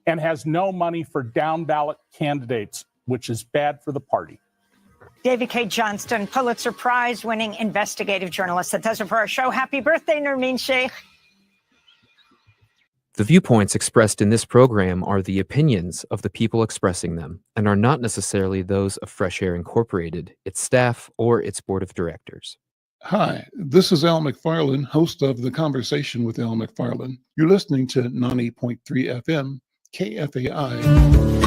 and has no money for down ballot candidates, which is bad for the party. David K. Johnston, Pulitzer Prize winning investigative journalist. That does it for our show. Happy birthday, Nermeen Sheikh. The viewpoints expressed in this program are the opinions of the people expressing them and are not necessarily those of Fresh Air Incorporated, its staff, or its board of directors. Hi, this is Al McFarlane, host of The Conversation with Al McFarlane. You're listening to 90.3 FM, KFAI.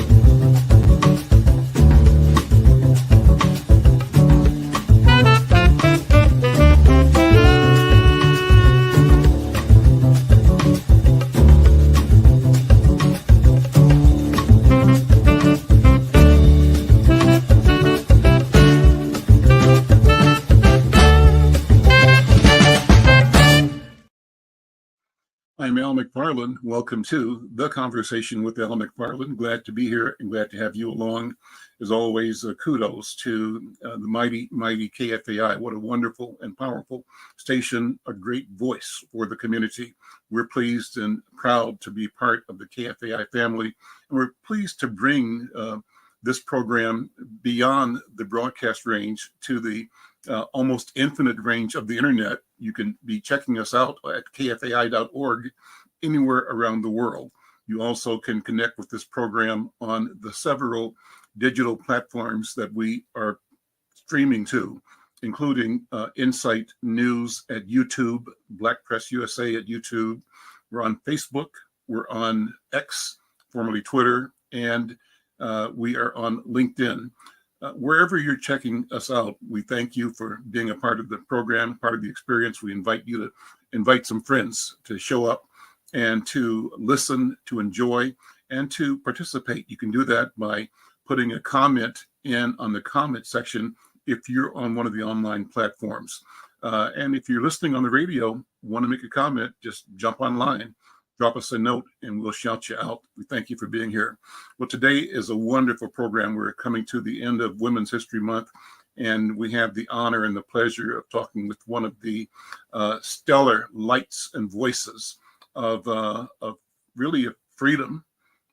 I'm Al McFarlane. Welcome to The Conversation with Al McFarlane. Glad to be here and glad to have you along. As always, kudos to the mighty KFAI. What a wonderful and powerful station, a great voice for the community. We're pleased and proud to be part of the KFAI family, and we're pleased to bring this program beyond the broadcast range to the almost infinite range of the internet. You can be checking us out at kfai.org anywhere around the world. You also can connect with this program on the several digital platforms that we are streaming to, including Insight News at YouTube, Black Press USA at YouTube. We're on Facebook, we're on X, formerly Twitter, and we are on LinkedIn. Wherever you're checking us out, we thank you for being a part of the program, part of the experience. We invite you to invite some friends to show up and to listen, to enjoy, and to participate. You can do that by putting a comment in on the comment section if you're on one of the online platforms. And if you're listening on the radio, want to make a comment, just jump online. Drop us a note and we'll shout you out. We thank you for being here. Well, today is a wonderful program. We're coming to the end of Women's History Month, and we have the honor and the pleasure of talking with one of the stellar lights and voices of really of freedom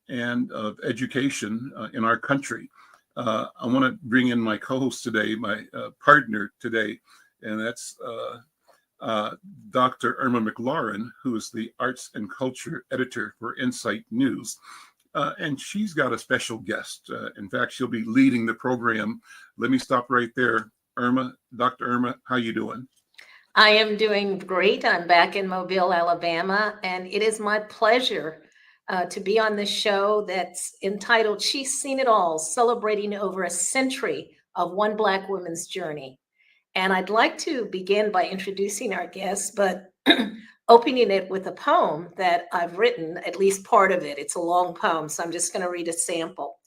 and of education in our country. I want to bring in my co-host today, my partner today, and that's Dr. Irma McLaurin, who is the Arts and Culture Editor for Insight News. And she's got a special guest. In fact, she'll be leading the program. Let me stop right there. Irma, Dr. Irma, how you doing? I am doing great. I'm back in Mobile, Alabama, and it is my pleasure to be on this show that's entitled She's Seen It All, celebrating over a century of one Black woman's journey. And I'd like to begin by introducing our guest, but opening it with a poem that I've written, at least part of it. It's a long poem, so I'm just going to read a sample.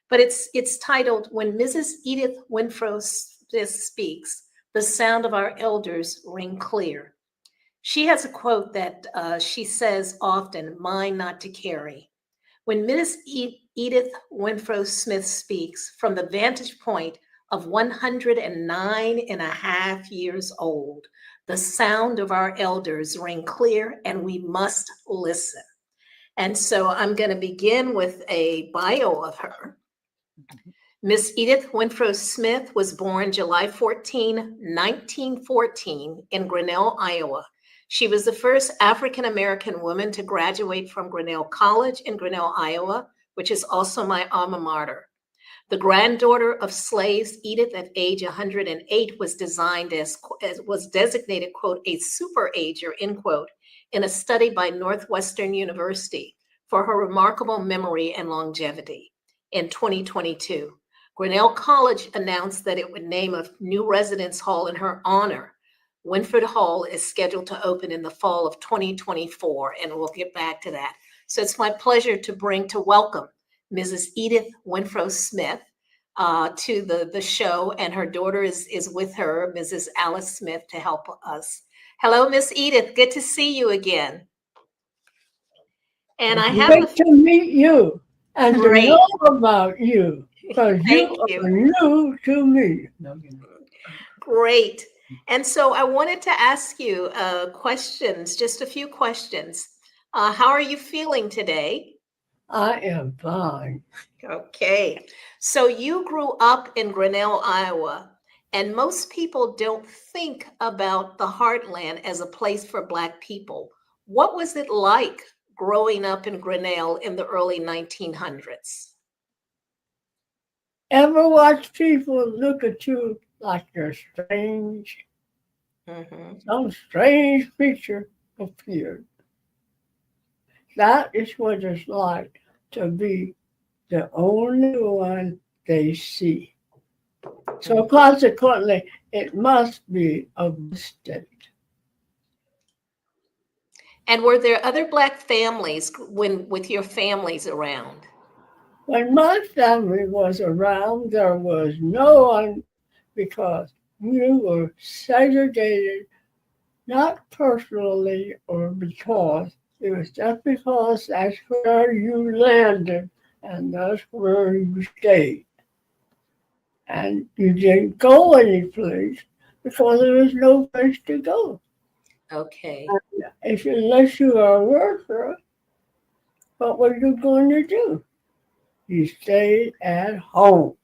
But it's titled, When Mrs. Edith Renfrow Smith Speaks, the Sound of Our Elders Ring Clear. She has a quote that she says often, mine not to carry. When Mrs. Edith Renfrow Smith speaks from the vantage point of 109 and a half years old, the sound of our elders ring clear and we must listen. And so I'm going to begin with a bio of her. Miss Edith Renfrow Smith was born July 14, 1914 in Grinnell, Iowa. She was the first African-American woman to graduate from Grinnell College in Grinnell, Iowa, which is also my alma mater. The granddaughter of slaves, Edith, at age 108, was designated, quote, a super ager, end quote, in a study by Northwestern University for her remarkable memory and longevity. In 2022, Grinnell College announced that it would name a new residence hall in her honor. Winford Hall is scheduled to open in the fall of 2024, and we'll get back to that. So it's my pleasure to welcome Mrs. Edith Renfrow Smith to the show, and her daughter is with her, Mrs. Alice Smith, to help us. Hello, Miss Edith. Good to see you again. And I have great to meet you and to know about you, because you are new to me. Great. And so I wanted to ask you questions, just a few questions. How are you feeling today? I am fine. Okay. So you grew up in Grinnell, Iowa, and most people don't think about the heartland as a place for Black people. What was it like growing up in Grinnell in the early 1900s? Ever watch people look at you like you're strange? Some strange creature appeared. That is what it's like to be the only one they see. So consequently, it must be a mistake. And were there other Black families with your families around? When my family was around, there was no one because we were segregated, not personally or because, it was just because that's where you landed and that's where you stayed. And you didn't go anyplace because there was no place to go. Okay. Unless you are a worker, what were you going to do? You stayed at home.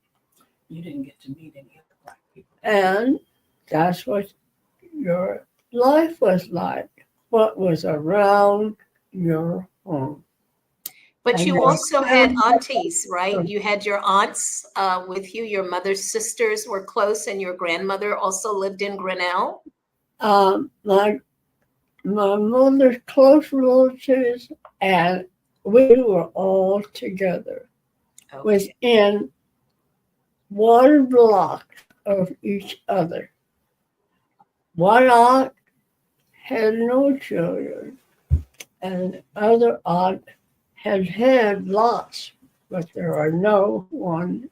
You didn't get to meet any other Black people. And that's what your life was like, what was around your home. But And you your also had family- aunties, right? You had your aunts with you. Your mother's sisters were close, and your grandmother also lived in Grinnell. My mother's close relatives, and we were all together within one block of each other. One aunt had no children, and the other aunt had lots, but there was no one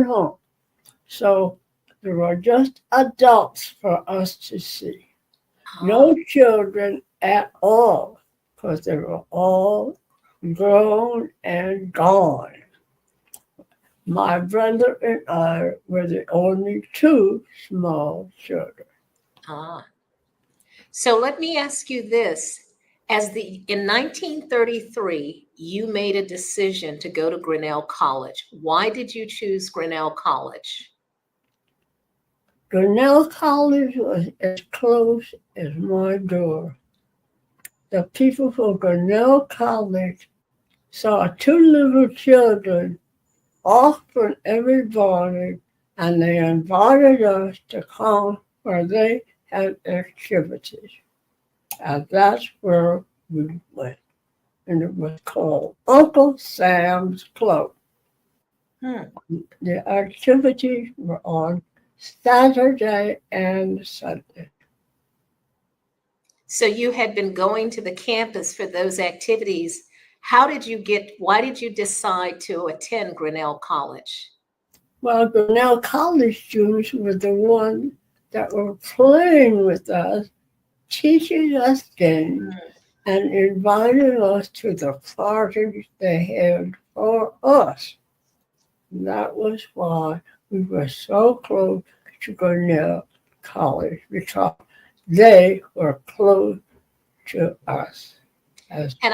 home. So there were just adults for us to see. No children at all, because they were all grown and gone. My brother and I were the only two small children. So let me ask you this. In 1933, you made a decision to go to Grinnell College. Why did you choose Grinnell College? Grinnell College was as close as my door. The people from Grinnell College saw two little children off from everybody, and they invited us to come where they had activities. And that's where we went. And it was called Uncle Sam's Club. The activities were on Saturday and Sunday. So you had been going to the campus for those activities. Why did you decide to attend Grinnell College? Well, Grinnell College students were the ones that were playing with us, teaching us games, and inviting us to the parties they had for us. And that was why we were so close to Grinnell College, because they were close to us. And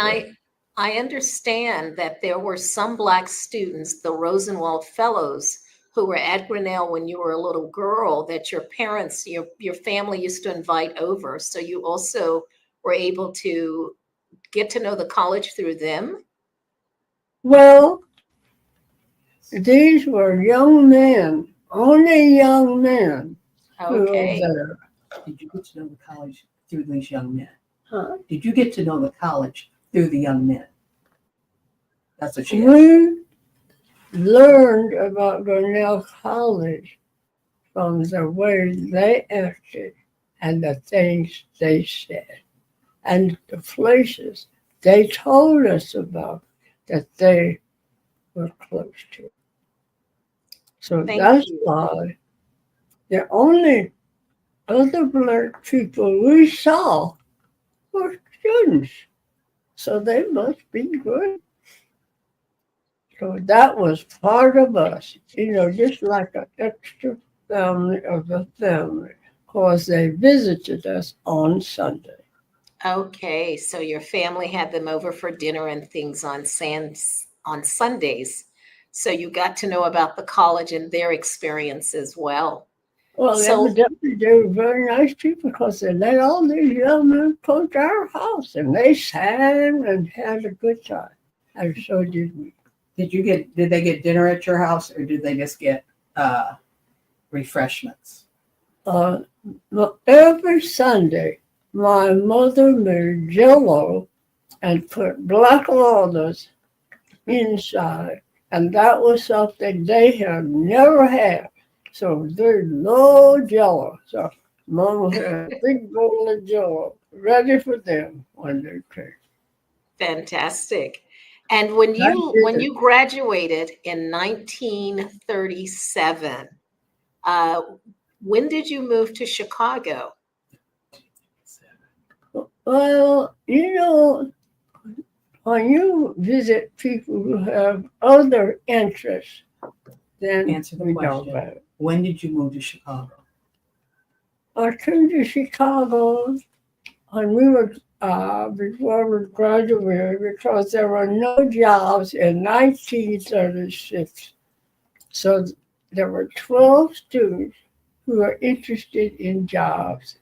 I understand that there were some Black students, the Rosenwald Fellows, who were at Grinnell when you were a little girl, that your parents, your family used to invite over. So you also were able to get to know the college through them? Well, these were young men, only young men who were there. Did you get to know the college through these young men? Huh? Did you get to know the college through the young men? That's what she asked. We learned about Grinnell College from the way they acted and the things they said and the places they told us about that they were close to. So that's why the only other Black people we saw were students. So they must be good. So that was part of us, just like an extra family of the family, because they visited us on Sunday. Okay, so your family had them over for dinner and things on Sundays. So you got to know about the college and their experience as well. Well, So evidently they were very nice people because they let all these young men come to our house and they sang and had a good time. And so did we. Did they get dinner at your house, or did they just get refreshments? Every Sunday, my mother made Jell-O and put black walnuts inside, and that was something they had never had. So there's no Jell-O. So Mama had a big bowl of Jell-O ready for them when they came. fantastic. And when you graduated in 1937, when did you move to Chicago? Well, when you visit people who have other interests, then Answer the we know question. about it. When did you move to Chicago? I came to Chicago when we were before we graduated because there were no jobs in 1936. So there were 12 students who were interested in jobs.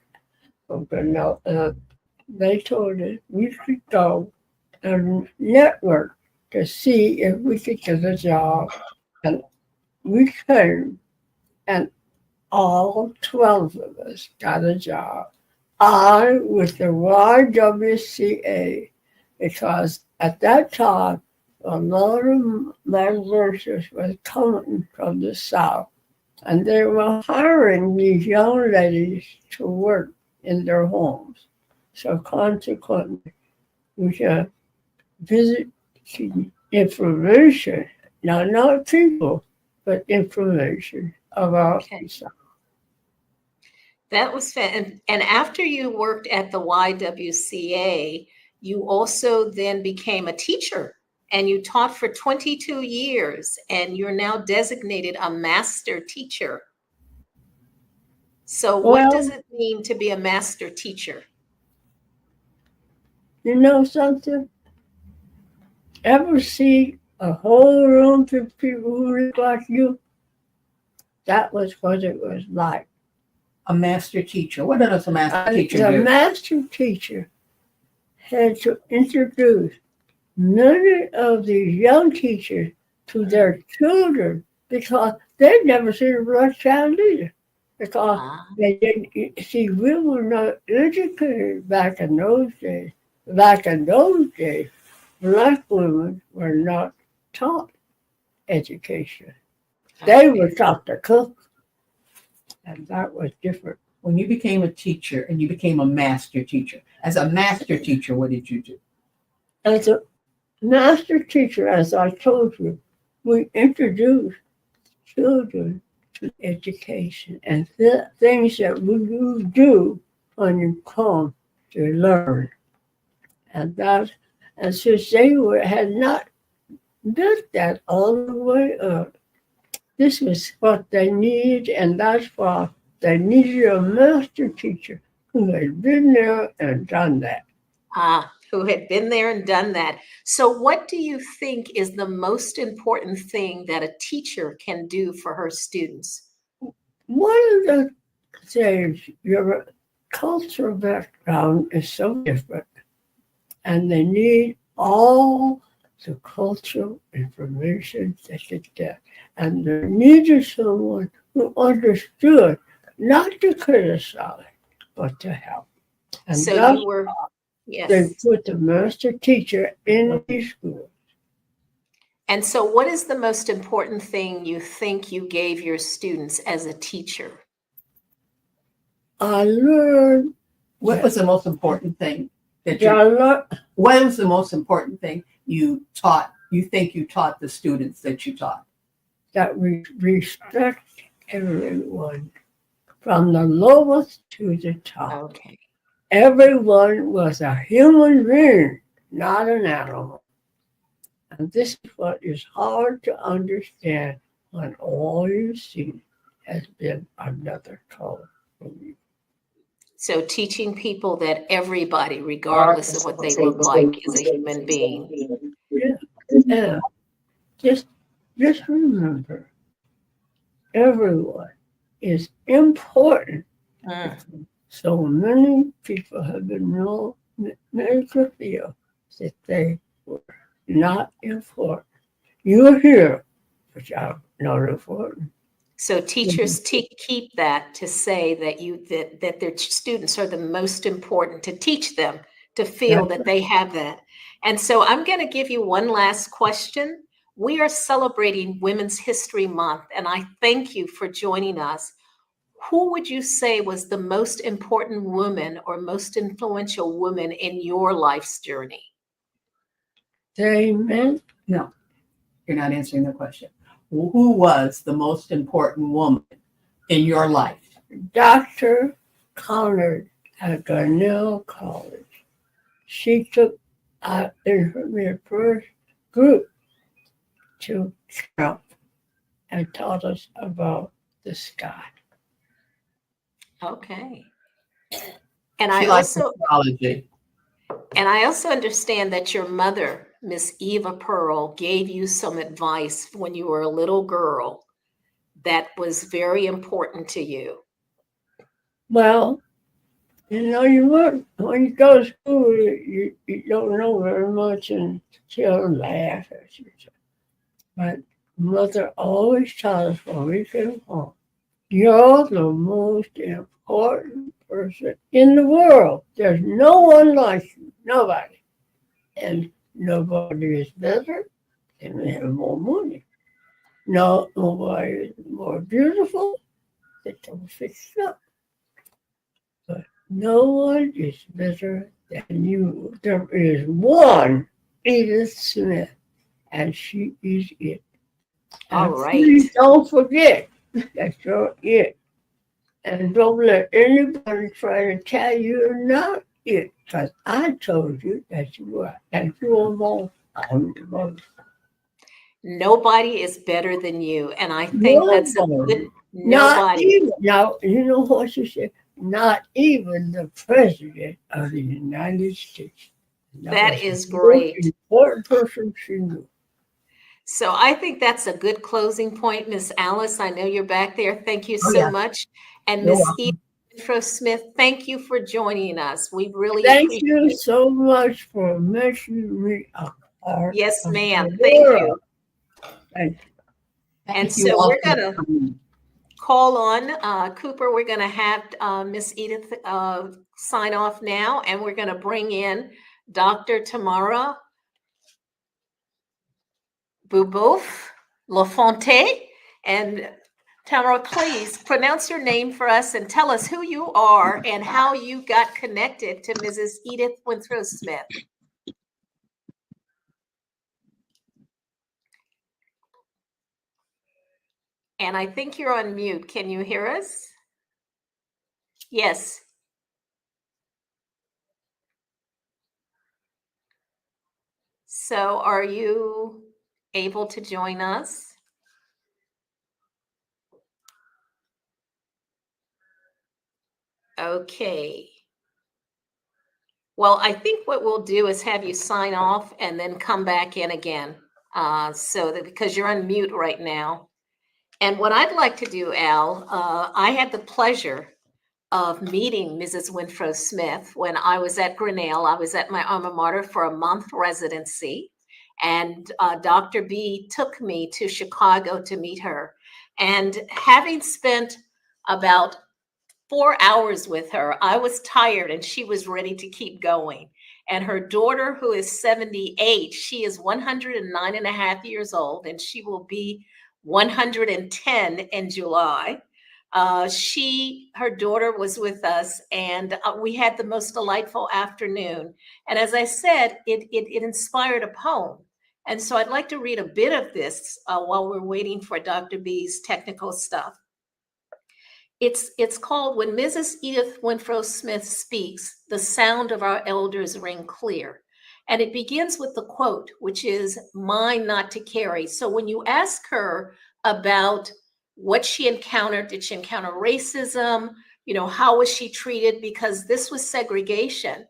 They told us we could go and network to see if we could get a job. And we came, and all 12 of us got a job. I with the YWCA, because at that time, a lot of migrants were coming from the South, and they were hiring these young ladies to work in their homes. So consequently, we can visit information, now not people, but information about the South. That was fan. And after you worked at the YWCA, you also then became a teacher, and you taught for 22 years, and you're now designated a master teacher. So what does it mean to be a master teacher? You know something? Ever see a whole room of people who look like you? That was what it was like. A master teacher. What does a master teacher The do? master teacher had to introduce many of these young teachers to their children because they'd never seen a black child either. Because they didn't see, we were not educated back in those days. Back in those days, black women were not taught education. They were taught to cook, and that was different. When you became a teacher and you became a master teacher, as a master teacher, what did you do? As a master teacher, as I told you, we introduced children to education and things that we do when you come to learn. And since they had not built that all the way up, this was what they needed, and that's why they needed a master teacher who had been there and done that. Who had been there and done that. So what do you think is the most important thing that a teacher can do for her students? One of the things, your cultural background is so different, and they need all the cultural information they could get. And they needed someone who understood, not to criticize, but to help. And So that's you were, they yes. put the master teacher in these schools. And so what is the most important thing you think you gave your students as a teacher? I learned. What was the most important thing that what was the most important thing you taught, you think you taught the students that you taught? That we respect everyone, from the lowest to the top. Okay. Everyone was a human being, not an animal. And this is what is hard to understand when all you see has been another color from you. So teaching people that everybody, regardless of what they look like, is a human being. Yeah. Just remember, everyone is important. So many people have been made to feel that they were not important. You're here, but you're not important. So teachers keep that to say that their students are the most important, to teach them to feel that they have that. And so I'm going to give you one last question. We are celebrating Women's History Month, and I thank you for joining us. Who would you say was the most important woman or most influential woman in your life's journey? Amen. No, you're not answering the question. Who was the most important woman in your life? Dr. Connard at Grinnell College. She took out in her first group to camp and taught us about the sky. Okay. And She I likes also astrology. And I also understand that your mother, Miss Eva Pearl, gave you some advice when you were a little girl that was very important to you. Well, when you go to school, you don't know very much and children laugh at you. But mother always taught us when we came home, you're the most important person in the world. There's no one like you, nobody. And nobody is better and they have more money. No, nobody is more beautiful. They don't fix it up. But no one is better than you. There is one Edith Smith, and she is it. All And right. please don't forget that you're it. And don't let anybody try to tell you you're not it, because I told you that you were. And you were more. Nobody is better than you. And I think that's a good Not nobody. even, now, you know what you said? Not even the president of the United States. That was is the most great. important person she knew. So I think that's a good closing point, Miss Alice. I know you're back there. Thank you so yeah. much. And You're Miss welcome. Edith Renfrow Smith, thank you for joining us. We really Thank appreciate you it. so much for making me a part Yes, of ma'am. the Thank you. world. Thank you. And Thank you so all we're for gonna coming. call on Cooper. We're going to have Miss Edith sign off now, and we're going to bring in Dr. Tamara Bubouf Lafonte. And Tamara, please pronounce your name for us and tell us who you are and how you got connected to Mrs. Edith Renfrow Smith. And I think you're on mute. Can you hear us? Yes. So are you able to join us? Okay. Well, I think what we'll do is have you sign off and then come back in again. Because you're on mute right now. And what I'd like to do, Al, I had the pleasure of meeting Mrs. Renfrow Smith when I was at Grinnell. I was at my alma mater for a month residency. And Dr. B took me to Chicago to meet her. And having spent about 4 hours with her, I was tired and she was ready to keep going. And her daughter, who is 78, she is 109 and a half years old, and she will be 110 in July. Her daughter was with us, and we had the most delightful afternoon. And as I said, it inspired a poem. And so I'd like to read a bit of this while we're waiting for Dr. B's technical stuff. It's called When Mrs. Edith Renfrow Smith Speaks, the Sound of Our Elders Ring Clear. And it begins with the quote, which is mine not to carry. So when you ask her about what she encountered, did she encounter racism, how was she treated? Because this was segregation.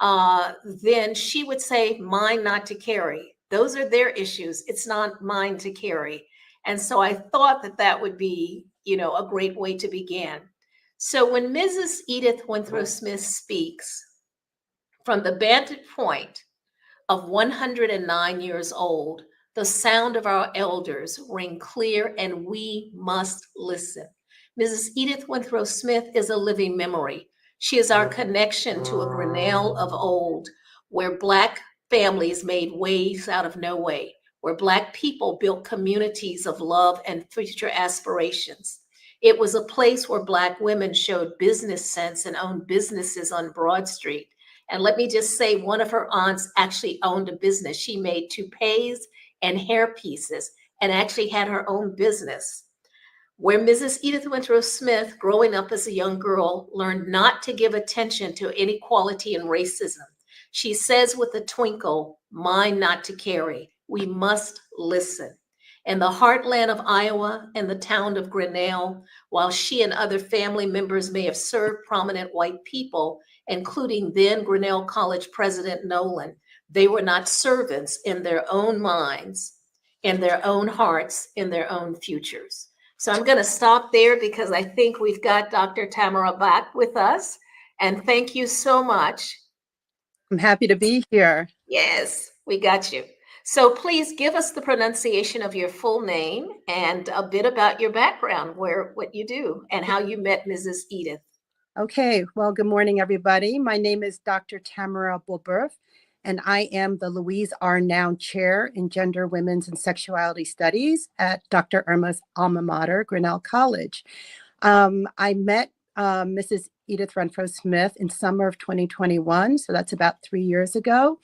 Then she would say, mine not to carry. Those are their issues. It's not mine to carry. And so I thought that would be, a great way to begin. So when Mrs. Edith Renfrow Smith speaks from the vantage point of 109 years old, the sound of our elders ring clear and we must listen. Mrs. Edith Renfrow Smith is a living memory. She is our connection to a Grinnell of old, where Black families made ways out of no way, where Black people built communities of love and future aspirations. It was a place where Black women showed business sense and owned businesses on Broad Street. And let me just say, one of her aunts actually owned a business. She made toupees and hair pieces and actually had her own business. Where Mrs. Edith Renfrow Smith, growing up as a young girl, learned not to give attention to inequality and racism. She says with a twinkle, mine not to carry. We must listen. In the heartland of Iowa and the town of Grinnell, while she and other family members may have served prominent white people, including then Grinnell College President Nolan, they were not servants in their own minds, in their own hearts, in their own futures. So I'm going to stop there because I think we've got Dr. Tamara back with us. And thank you so much. I'm happy to be here. Yes, we got you. So please give us the pronunciation of your full name and a bit about your background, what you do, and how you met Mrs. Edith. Okay, well, good morning, everybody. My name is Dr. Tamara Bulberth, and I am the Louise R. Noun Chair in Gender, Women's, and Sexuality Studies at Dr. Irma's alma mater, Grinnell College. I met Mrs. Edith Renfrow Smith in summer of 2021, so that's about 3 years ago.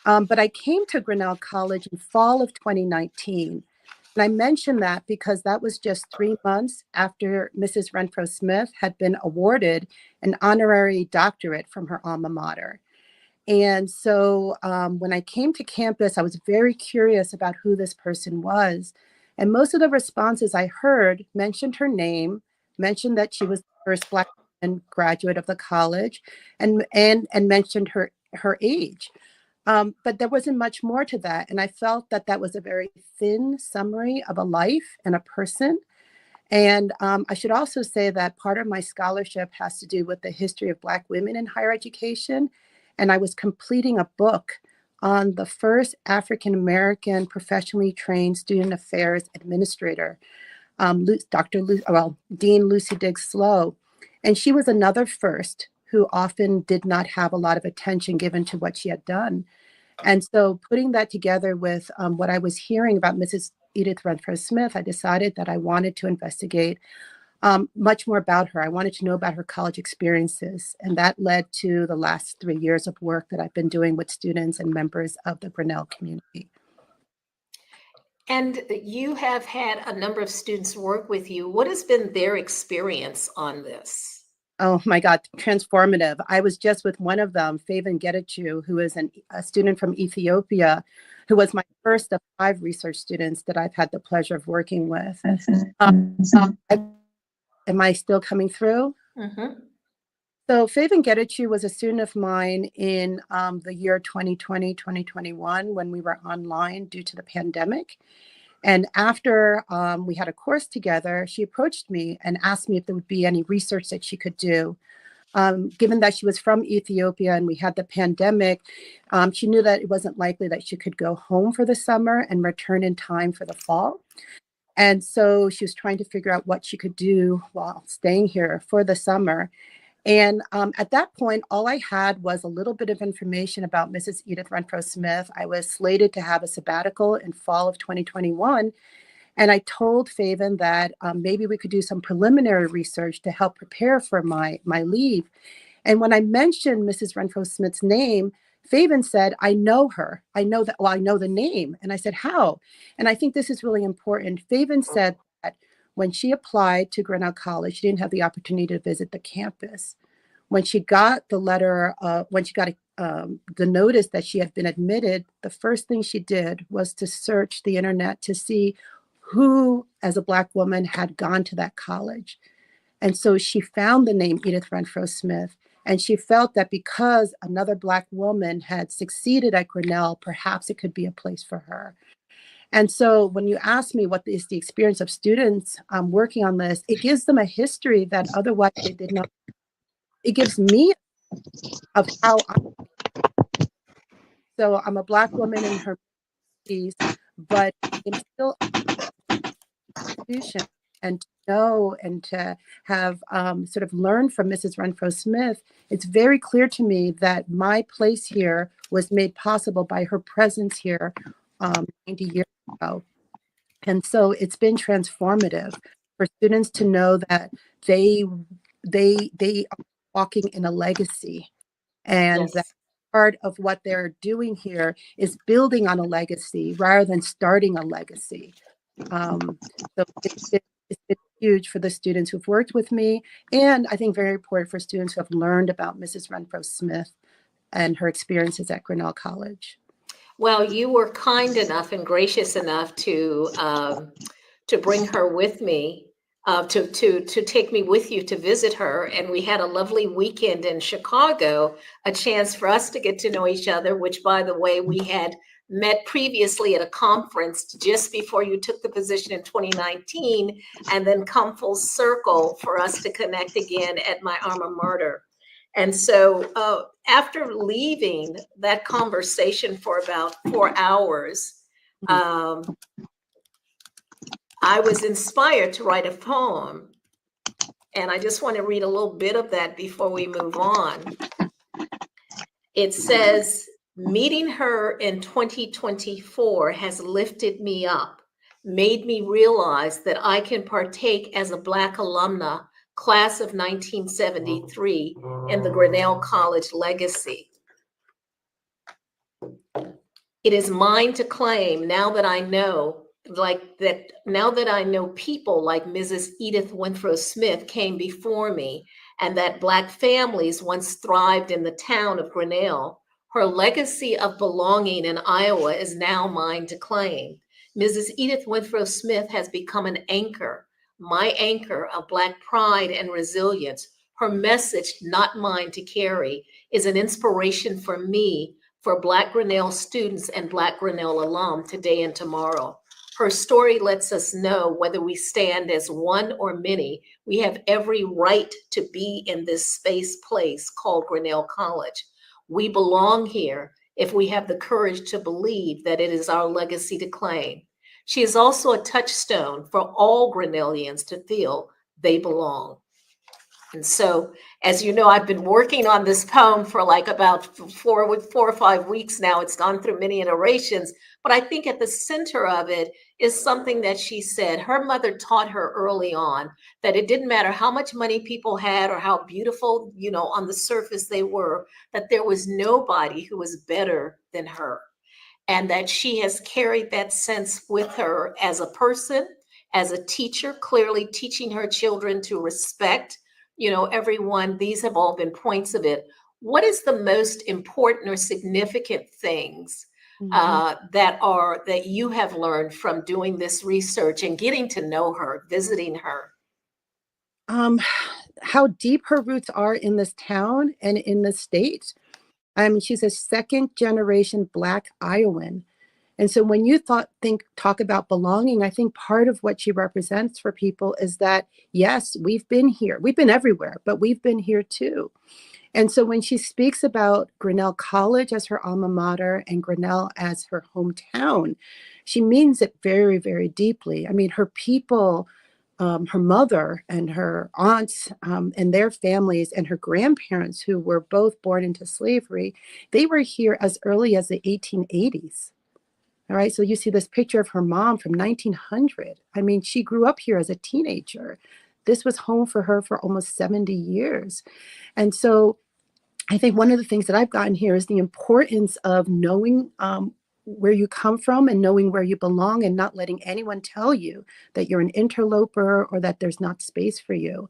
But I came to Grinnell College in fall of 2019. And I mention that because that was just 3 months after Mrs. Renfrow Smith had been awarded an honorary doctorate from her alma mater. And so when I came to campus, I was very curious about who this person was. And most of the responses I heard mentioned her name, mentioned that she was the first Black woman graduate of the college, and mentioned her age. But there wasn't much more to that. And I felt that was a very thin summary of a life and a person. And I should also say that part of my scholarship has to do with the history of Black women in higher education. And I was completing a book on the first African-American professionally trained student affairs administrator, Dean Lucy Diggs Slow. And she was another first who often did not have a lot of attention given to what she had done. And so putting that together with what I was hearing about Mrs. Edith Renfrow Smith, I decided that I wanted to investigate much more about her. I wanted to know about her college experiences. And that led to the last 3 years of work that I've been doing with students and members of the Grinnell community. And you have had a number of students work with you. What has been their experience on this? Oh my God, transformative. I was just with one of them, Faven Getachew, who is a student from Ethiopia, who was my first of 5 research students that I've had the pleasure of working with. Am I still coming through? Mm-hmm. So Faven Getachew was a student of mine in the year 2020, 2021, when we were online due to the pandemic. And after we had a course together, she approached me and asked me if there would be any research that she could do. Given that she was from Ethiopia and we had the pandemic, she knew that it wasn't likely that she could go home for the summer and return in time for the fall. And so she was trying to figure out what she could do while staying here for the summer. And at that point, all I had was a little bit of information about Mrs. Edith Renfrow Smith. I was slated to have a sabbatical in fall of 2021. And I told Faven that maybe we could do some preliminary research to help prepare for my leave. And when I mentioned Mrs. Renfrow Smith's name, Faven said, I know her. I know the name. And I said, how? And I think this is really important. Faven said that when she applied to Grinnell College, she didn't have the opportunity to visit the campus. When she got the letter, the notice that she had been admitted, the first thing she did was to search the internet to see who, as a Black woman, had gone to that college. And so she found the name Edith Renfrow Smith, and she felt that because another Black woman had succeeded at Grinnell, perhaps it could be a place for her. And so when you ask me what is the experience of students working on this, it gives them a history that otherwise they did not. It gives me of how I'm a Black woman in her 50s, but I'm still an institution. And to know and to have sort of learned from Mrs. Renfrow Smith, it's very clear to me that my place here was made possible by her presence here 90 years ago. And so it's been transformative for students to know that they are walking in a legacy, and Yes. that part of what they're doing here is building on a legacy rather than starting a legacy. So it's been huge for the students who've worked with me, and I think very important for students who have learned about Mrs. Renfrow Smith and her experiences at Grinnell College. Well, you were kind enough and gracious enough to bring her with me, to take me with you to visit her, and we had a lovely weekend in Chicago, a chance for us to get to know each other. Which, by the way, we had met previously at a conference just before you took the position in 2019, and then come full circle for us to connect again at my alma mater. And so after leaving that conversation for about 4 hours, I was inspired to write a poem. And I just want to read a little bit of that before we move on. It says, meeting her in 2024 has lifted me up, made me realize that I can partake as a Black alumna, class of 1973, in the Grinnell College legacy. It is mine to claim now that I know, people like Mrs. Edith Renfrow Smith came before me, and that Black families once thrived in the town of Grinnell. Her legacy of belonging in Iowa is now mine to claim. Mrs. Edith Renfrow Smith has become an anchor, my anchor of Black pride and resilience. Her message, not mine to carry, is an inspiration for me, for Black Grinnell students and Black Grinnell alum today and tomorrow. Her story lets us know whether we stand as one or many, we have every right to be in this place called Grinnell College. We belong here if we have the courage to believe that it is our legacy to claim. She is also a touchstone for all Grinnellians to feel they belong. And so, as you know, I've been working on this poem for like about 4 or 5 weeks now. It's gone through many iterations, but I think at the center of it is something that she said. Her mother taught her early on that it didn't matter how much money people had or how beautiful, on the surface they were, that there was nobody who was better than her. And that she has carried that sense with her as a person, as a teacher, clearly teaching her children to respect everyone. These have all been points of it. What is the most important or significant things that you have learned from doing this research and getting to know her, visiting her? How deep her roots are in this town and in the state. I mean, she's a second generation Black Iowan. And so when you talk about belonging, I think part of what she represents for people is that, yes, we've been here. We've been everywhere, but we've been here too. And so when she speaks about Grinnell College as her alma mater and Grinnell as her hometown, she means it very, very deeply. I mean, her people, her mother and her aunts and their families and her grandparents, who were both born into slavery, they were here as early as the 1880s. All right, so you see this picture of her mom from 1900. I mean, she grew up here as a teenager. This was home for her for almost 70 years. And so I think one of the things that I've gotten here is the importance of knowing where you come from and knowing where you belong and not letting anyone tell you that you're an interloper or that there's not space for you.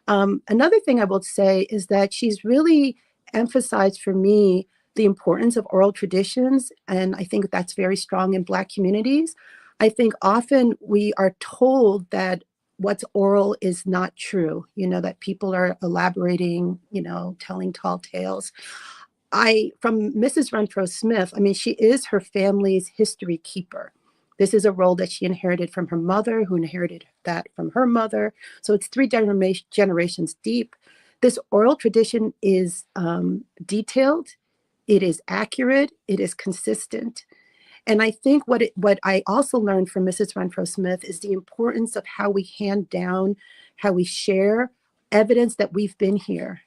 Another thing I will say is that she's really emphasized for me the importance of oral traditions. And I think that's very strong in Black communities. I think often we are told that what's oral is not true, that people are elaborating, telling tall tales. From Mrs. Renfrow Smith, she is her family's history keeper. This is a role that she inherited from her mother, who inherited that from her mother. So it's 3 generations deep. This oral tradition is detailed, it is accurate, it is consistent. And I think what I also learned from Mrs. Renfrow Smith is the importance of how we hand down, how we share evidence that we've been here.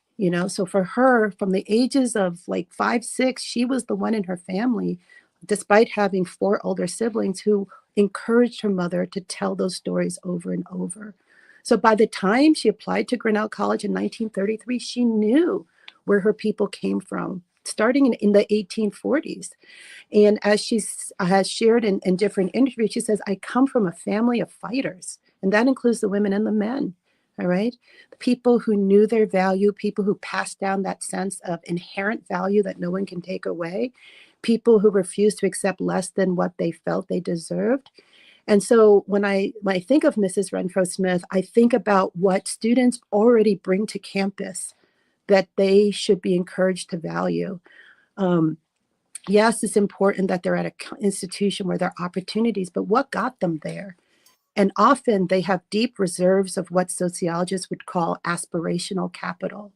So for her, from the ages of like 5, 6, she was the one in her family, despite having 4 older siblings, who encouraged her mother to tell those stories over and over. So by the time she applied to Grinnell College in 1933, she knew where her people came from, starting in the 1840s. And as she has shared in different interviews, she says, I come from a family of fighters, and that includes the women and the men. All right. The people who knew their value, people who passed down that sense of inherent value that no one can take away, people who refused to accept less than what they felt they deserved. And so when I think of Mrs. Renfrow Smith, I think about what students already bring to campus that they should be encouraged to value. Yes, it's important that they're at an institution where there are opportunities, but what got them there? And often they have deep reserves of what sociologists would call aspirational capital.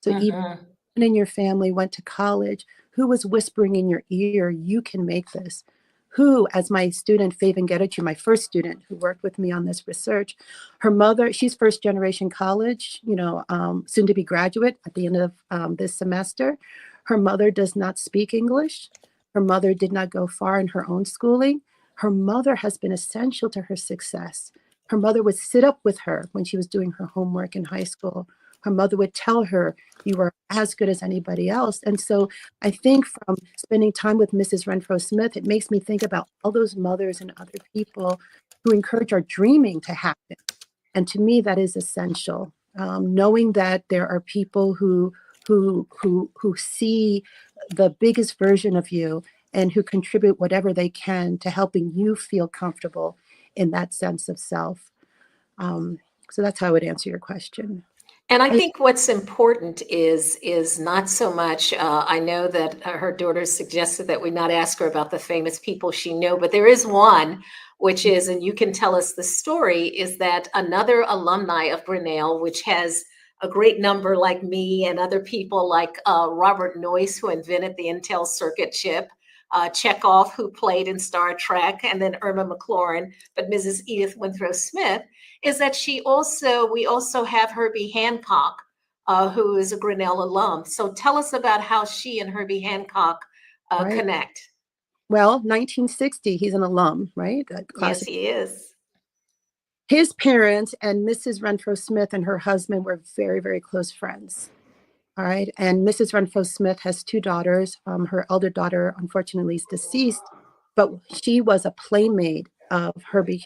So even in your family went to college, who was whispering in your ear, you can make this? Who, as my student, Faven Getachew, my first student who worked with me on this research, her mother, she's first generation college, soon to be graduate at the end of this semester. Her mother does not speak English. Her mother did not go far in her own schooling. Her mother has been essential to her success. Her mother would sit up with her when she was doing her homework in high school. Her mother would tell her, you are as good as anybody else. And so I think from spending time with Mrs. Renfrow Smith, it makes me think about all those mothers and other people who encourage our dreaming to happen. And to me, that is essential. Knowing that there are people who see the biggest version of you and who contribute whatever they can to helping you feel comfortable in that sense of self. So that's how I would answer your question. And I think what's important is not so much, I know that her daughter suggested that we not ask her about the famous people she knew, but there is one, which is, and you can tell us the story, is that another alumni of Grinnell, which has a great number like me and other people like Robert Noyce, who invented the Intel circuit chip, Chekhov, who played in Star Trek, and then Irma McLaurin, but Mrs. Edith Renfrow Smith, is that we also have Herbie Hancock, who is a Grinnell alum. So tell us about how she and Herbie Hancock connect. Well, 1960, he's an alum, right? Yes, he is. His parents and Mrs. Renfrow Smith and her husband were very, very close friends. All right. And Mrs. Renfrow Smith has 2 daughters. Her elder daughter, unfortunately, is deceased, but she was a playmate of Herbie.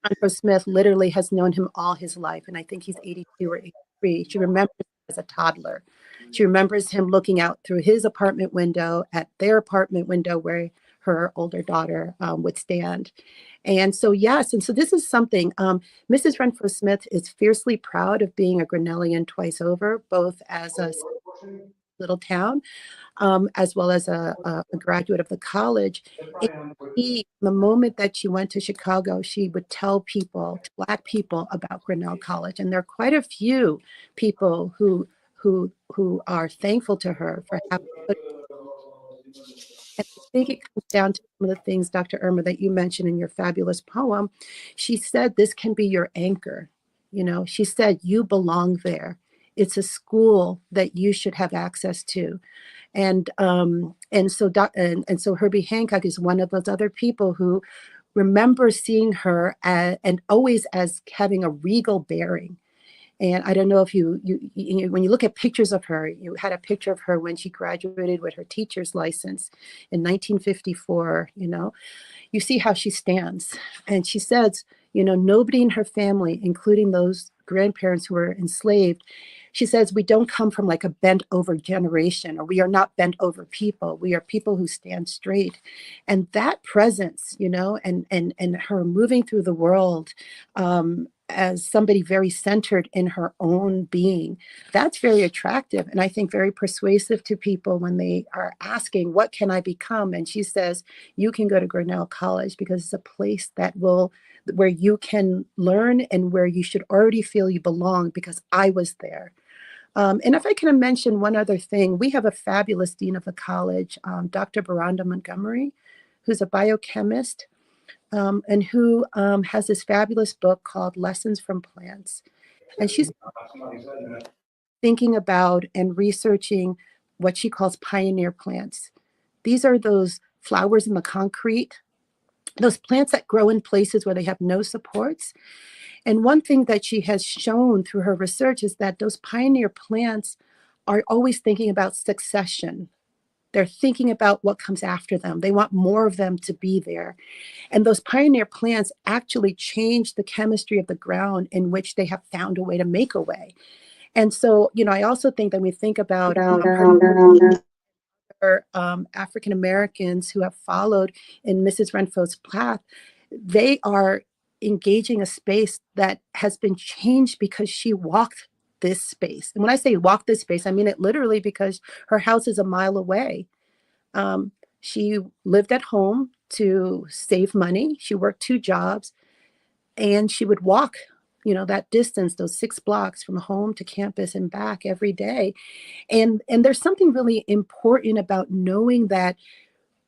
Renfrow Smith literally has known him all his life. And I think he's 82 or 83. She remembers him as a toddler. She remembers him looking out through his apartment window at their apartment window where her older daughter would stand. And so, yes, and so this is something, Mrs. Renfrow Smith is fiercely proud of being a Grinnellian twice over, both as a little town, as well as a graduate of the college. The moment that she went to Chicago, she would tell Black people about Grinnell College. And there are quite a few people who are thankful to her for having put. And I think it comes down to some of the things, Dr. Irma, that you mentioned in your fabulous poem. She said, this can be your anchor. She said, you belong there. It's a school that you should have access to. And so Herbie Hancock is one of those other people who remember seeing her and always as having a regal bearing. And I don't know if you when you look at pictures of her, you had a picture of her when she graduated with her teacher's license in 1954, you see how she stands. And she says, nobody in her family, including those grandparents who were enslaved, She says, we don't come from like a bent over generation, or we are not bent over people. We are people who stand straight. And that presence, you know, and her moving through the world as somebody very centered in her own being, that's very attractive. And I think very persuasive to people when they are asking, what can I become? And she says, you can go to Grinnell College because it's a place where you can learn and where you should already feel you belong, because I was there. And if I can mention one other thing, we have a fabulous dean of the college, Dr. Veranda Montgomery, who's a biochemist, and who has this fabulous book called Lessons from Plants. And she's thinking about and researching what she calls pioneer plants. These are those flowers in the concrete, those plants that grow in places where they have no supports. And one thing that she has shown through her research is that those pioneer plants are always thinking about succession. They're thinking about what comes after them. They want more of them to be there. And those pioneer plants actually change the chemistry of the ground in which they have found a way to make a way. And so, you know, I also think that we think about African Americans who have followed in Mrs. Renfrow's path, they are engaging a space that has been changed because she walked this space. And when I say walk this space, I mean it literally, because her house is a mile away. She lived at home to save money. She worked 2 jobs, and she would walk, you know, that distance, those 6 blocks from home to campus and back every day. And there's something really important about knowing that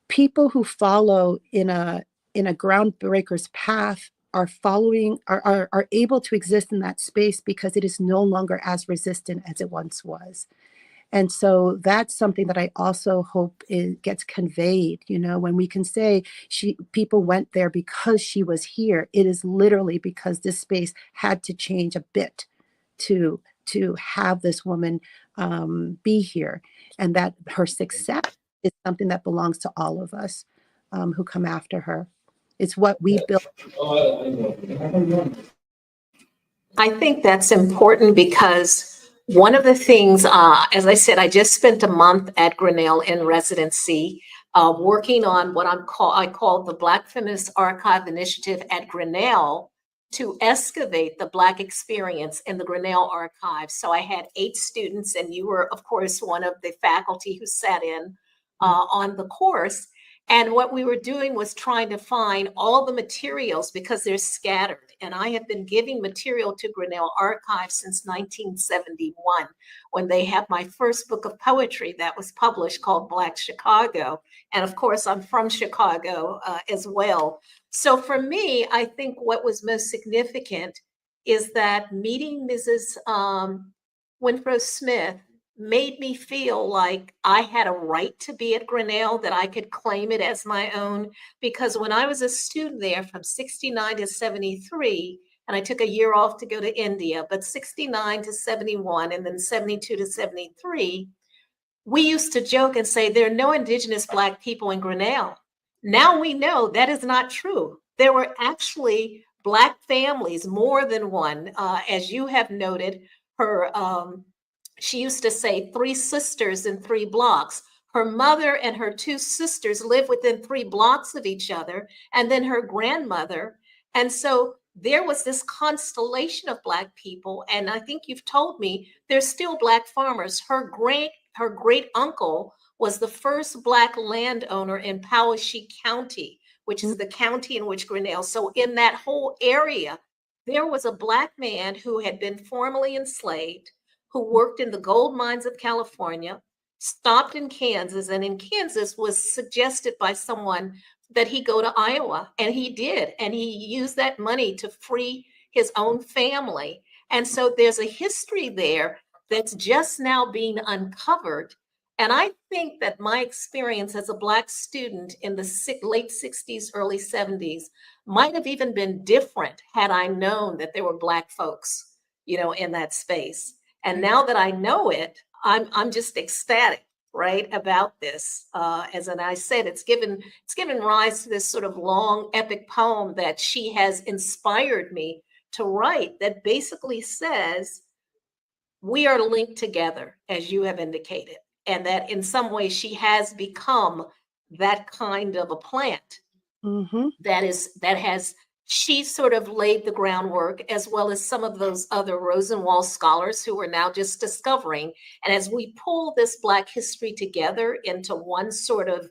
people who follow in a groundbreaker's path are able to exist in that space because it is no longer as resistant as it once was. And so that's something that I also hope gets conveyed. You know, when we can say people went there because she was here, it is literally because this space had to change a bit to have this woman be here, and that her success is something that belongs to all of us who come after her. It's what we built. I think that's important because one of the things, as I said, I just spent a month at Grinnell in residency, working on what I call the Black Feminist Archive Initiative at Grinnell to excavate the Black experience in the Grinnell archive. So I had 8 students, and you were, of course, one of the faculty who sat in on the course. And what we were doing was trying to find all the materials because they're scattered. And I have been giving material to Grinnell Archive since 1971, when they had my first book of poetry that was published called Black Chicago. And of course, I'm from Chicago as well. So for me, I think what was most significant is that meeting Mrs. Renfrow Smith made me feel like I had a right to be at Grinnell, that I could claim it as my own. Because when I was a student there from 69 to 73, and I took a year off to go to India, but 69 to 71 and then 72 to 73, we used to joke and say there are no Indigenous Black people in Grinnell. Now we know that is not true. There were actually Black families, more than one, as you have noted. She used to say 3 sisters in 3 blocks. Her mother and her 2 sisters lived within 3 blocks of each other, and then her grandmother. And so there was this constellation of Black people. And I think you've told me there's still Black farmers. Her great uncle was the first Black landowner in Poweshiek County, which is the county in which Grinnell. So in that whole area, there was a Black man who had been formerly enslaved, who worked in the gold mines of California, stopped in Kansas, and in Kansas was suggested by someone that he go to Iowa, and he did, and he used that money to free his own family. And so there's a history there that's just now being uncovered. And I think that my experience as a Black student in the late 60s, early 70s might have even been different had I known that there were Black folks, you know, in that space. And now that I know it, I'm just ecstatic, right, about this. As I said, it's given rise to this sort of long epic poem that she has inspired me to write that basically says, we are linked together, as you have indicated, and that in some way she has become that kind of a plant Mm-hmm. that has she sort of laid the groundwork, as well as some of those other Rosenwald scholars who are now just discovering. And as we pull this Black history together into one sort of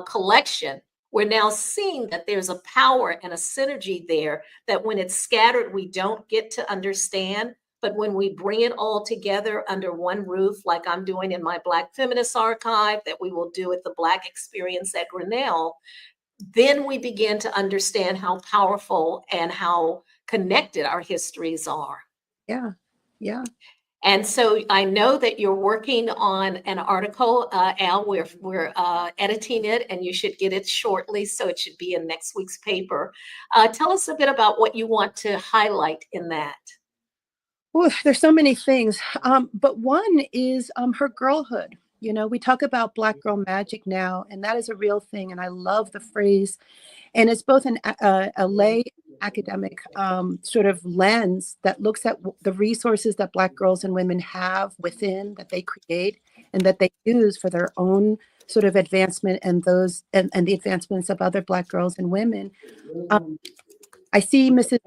collection, we're now seeing that there's a power and a synergy there that when it's scattered, we don't get to understand. But when we bring it all together under one roof, like I'm doing in my Black Feminist Archive, that we will do at the Black Experience at Grinnell, then we begin to understand how powerful and how connected our histories are. Yeah. Yeah. And so I know that you're working on an article, Al. We're editing it, and you should get it shortly, so it should be in next week's paper. Tell us a bit about what you want to highlight in that. Well, there's so many things, but one is her girlhood. You know, we talk about Black girl magic now, and that is a real thing. And I love the phrase. And it's both a lay academic sort of lens that looks at the resources that Black girls and women have within, that they create and that they use for their own sort of advancement and those and the advancements of other Black girls and women. I see Mrs.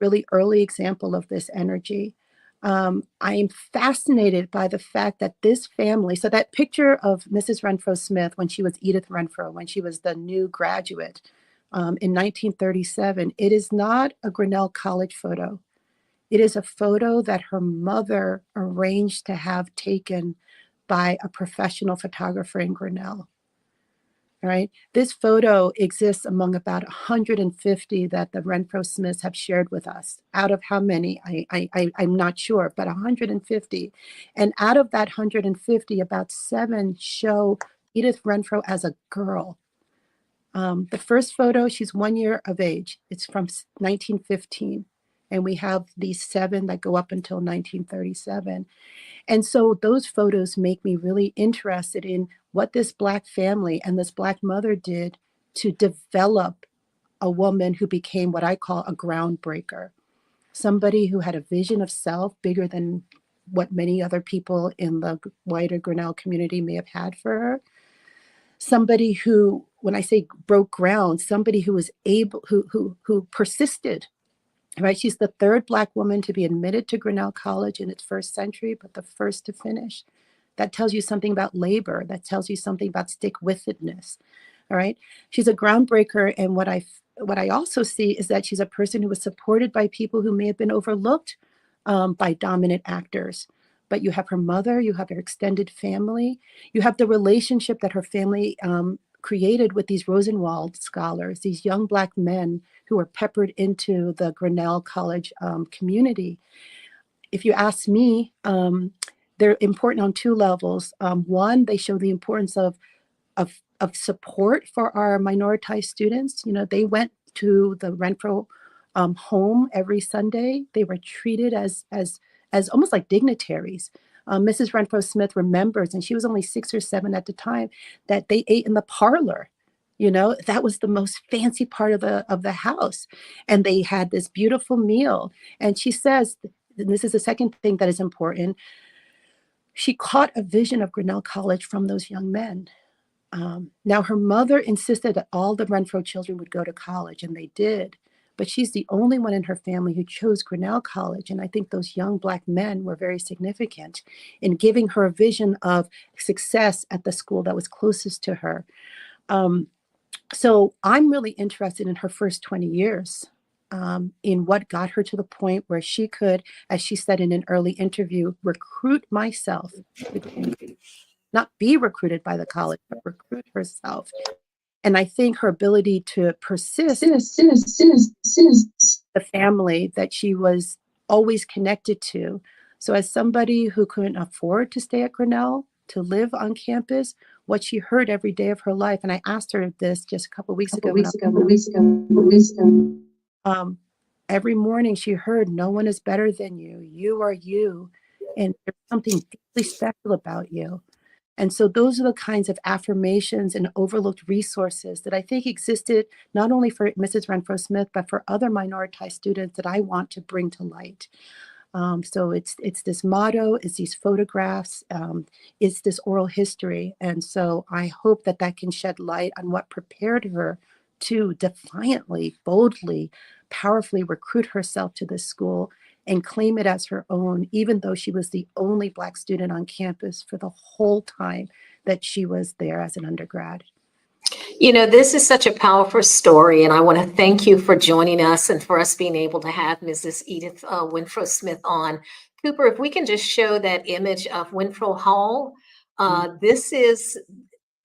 really early example of this energy. I am fascinated by the fact that this family, so that picture of Mrs. Renfrow Smith when she was Edith Renfrow, when she was the new graduate in 1937, it is not a Grinnell College photo. It is a photo that her mother arranged to have taken by a professional photographer in Grinnell. All right. This photo exists among about 150 that the Renfrow Smiths have shared with us. Out of how many, I'm not sure, but 150. And out of that 150, about 7 show Edith Renfrow as a girl. The first photo, she's 1 year of age. It's from 1915. And we have these 7 that go up until 1937. And so those photos make me really interested in what this Black family and this Black mother did to develop a woman who became what I call a groundbreaker, somebody who had a vision of self bigger than what many other people in the wider Grinnell community may have had for her. Somebody who, when I say broke ground, somebody who was able, who persisted. Right, she's the 3rd Black woman to be admitted to Grinnell College in its first century, but the first to finish. That tells you something about labor. That tells you something about stick-with-itness. All right, she's a groundbreaker, and what I also see is that she's a person who was supported by people who may have been overlooked by dominant actors. But you have her mother, you have her extended family, you have the relationship that her family created with these Rosenwald scholars, these young Black men who were peppered into the Grinnell College community. If you ask me, they're important on 2 levels. One, they show the importance of support for our minoritized students. You know, they went to the Renfrow home every Sunday. They were treated as almost like dignitaries. Mrs. Renfrow Smith remembers, and she was only 6 or 7 at the time, that they ate in the parlor. You know, that was the most fancy part of the house. And they had this beautiful meal. And she says, and this is the second thing that is important, she caught a vision of Grinnell College from those young men. Now, her mother insisted that all the Renfrow children would go to college, and they did. But she's the only one in her family who chose Grinnell College. And I think those young Black men were very significant in giving her a vision of success at the school that was closest to her. So I'm really interested in her first 20 years, in what got her to the point where she could, as she said in an early interview, recruit myself, not be recruited by the college, but recruit herself. And I think her ability to persist the family that she was always connected to. So as somebody who couldn't afford to stay at Grinnell, to live on campus, what she heard every day of her life, and I asked her this just a couple of weeks ago. Every morning she heard, no one is better than you. You are you. And there's something deeply special about you. And so those are the kinds of affirmations and overlooked resources that I think existed not only for Mrs. Renfrow Smith, but for other minoritized students that I want to bring to light. So it's this motto, it's these photographs, it's this oral history. And so I hope that that can shed light on what prepared her to defiantly, boldly, powerfully recruit herself to this school and claim it as her own, even though she was the only Black student on campus for the whole time that she was there as an undergrad. You know, this is such a powerful story, and I want to thank you for joining us and for us being able to have Mrs. Edith Renfrow Smith on. Cooper, if we can just show that image of Renfrow Hall,